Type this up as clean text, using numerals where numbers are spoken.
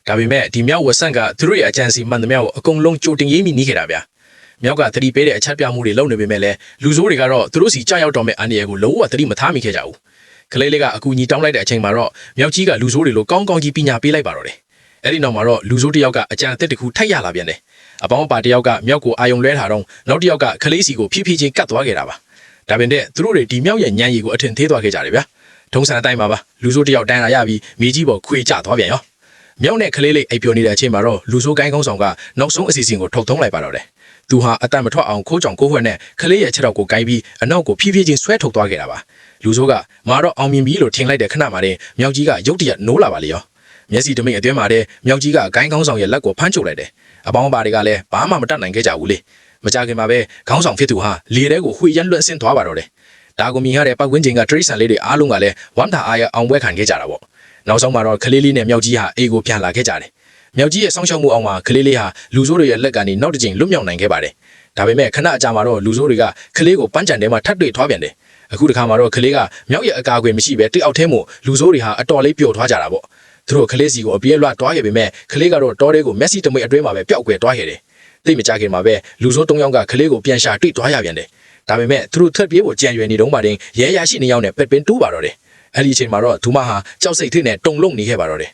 ဒါပေမဲ့ဒီမြောက်ဝဆန့်ကသူတို့ရဲ့အကြံစီမှန်သမျှကိုအကုန်လုံးကြိုတင်ရေးမိနေခဲ့တာဗျာမြောက်ကသတိပေးတဲ့အချက်ပြမှုတွေလုပ်နေပေမဲ့လည်းလူဆိုးတွေကတော့သူတို့စီကြောက်ရောက်တော်မဲ့အန်ဒီရဲ့ကိုလုံးဝသတိမထားမိခဲ့ကြဘူးကလေးလေးကအကူအညီတောင်းလိုက်တဲ့အချိန်မှာတော့မြောက်ကြီးကလူဆိုးတွေလိုကောင်းကောင်းကြီးပညာပေးလိုက်ပါတော့တယ်အဲ့ဒီနောက်မှာတော့လူဆိုးတစ်ယောက်ကအကြံအသစ်တစ်ခုထိုက်ရလာပြန်တယ်အပေါင်းအပါတစ်ယောက်ကမြောက်ကိုအာယုံလွဲထားတော့နောက်တစ်ယောက်ကကလေးစီကိုဖြည်းဖြည်းချင်းကတ်သွားခဲ့တာပါဒါပေမဲ့သူတို့တွေဒီမြောက်ရဲ့ညံရီကိုအထင်သေးသွားခဲ့ကြတယ်ဗျာထုံးစံအတိုင်းပါလူဆိုးတစ်ယောက်တန်းလာရပြီးမြေကြီးပေါ်ခွေချသွားပြန်ရောမြောက်နဲ့ကလေးလေးအိပ်ပျော်နေတဲ့အချိန်မှာတော့လူဆိုးကိုင်းကောင်းဆောင်ကနောက်ဆုံးအစီအစဉ်ကိုထုတ်ထုံးလိုက်ပါတော့တယ်သူဟာအတန်မထွက်အောင်ခိုးကြောင်ကိုးခွက်နဲ့ကလေးရဲ့ခြေထောက်ကိုကိုင်းပြီးအနောက်ကိုဖြည်းဖြည်းချင်းဆွဲထုတ်သွားခဲ့တာပါလူဆိုးကမာတော့အောင်မြင်ပြီလို့ထင်လိုက်တဲ့ခဏမှာတင်မြောက်ကြီးကရုတ်တရက်နိုးလာပါလေရောမျက်စိတမိတ်အတွင်းမှာတည်းမြောက်ကြီးကဂိုင်းကောင်းဆောင်ရဲ့လက်ကိုဖမ်းချုပ်လိုက်တယ်အပေါင်းအပါတွေကလည်းဘာမှမတတ်နိုင်ခဲ့ကြဘူးလေမကြခင်မှာပဲခေါင်းဆောင်ဖြစ်သူဟာလေထဲကိုဝှေ့ရမ်းလွှတ်ဆင်းသွားပါတော့တယ်ဒါကိုမြင်ရတဲ့ပတ်ဝန်းကျင်ကတရိษံလေးတွေအားလုံးကလည်းဝမ်းသာအားရအောင်ပွဲခံခဲ့ကြတာပေါ့နောက်ဆုံးမှာတော့ကလေးလေးနဲ့မြောက်ကြီးဟာအေကိုပြန်လာခဲ့ကြတယ်မြောက်ကြီးရဲ့စောင့်ရှောက်မှုအောင်မှာကလေးလေးဟာလူဆိုးတွေရဲ့လက်ကနေနောက်တစ်ချိန်လွတ်မြောက်နိုင်ခဲ့ပါတယ်ဒါပေမဲ့ခဏအကြာမှာတော့လူဆိုးတွေကကလေးကိုပန်းချန်ထဲမှာထပ်တွေ့ထွားပြန်တယ်အခုတစ်ခါမှာတော့ကလေးကမြောက်ရဲ့အကာအကွယ်မရှိပဲတိအောက်ထဲမှာလူဆိုးတွေဟာအတော်လေးပျော်ထွားကြတာပေါ့သူတို့ကလေးစီကိုအပြေးလွှတ်တွားခဲ့ပေမဲ့ကလေးကတော့တောထဲကိုမက်ဆီတမိတ်အတွင်းမှာပဲပျောက်ကွယ်တွားခဲ့တယ်သိမကြခင်မှာပဲလူဆိုး၃ယောက်ကကလေးကိုပြန်ရှာတွေ့တွားရပြန်တယ်ဒါပေမဲ့သူတို့ထွက်ပြေးဖို့ကြံရွယ်နေတုန်းမှာတင်ရဲရရှိနေရောက်နဲ့ပက်ပင်းတူးပါတော့တယ်အဲ့ဒီအချိန်မှာတော့ဒူမဟာကြောက်စိတ်ထိနဲ့တုန်လုံနေခဲ့ပါတော့တယ်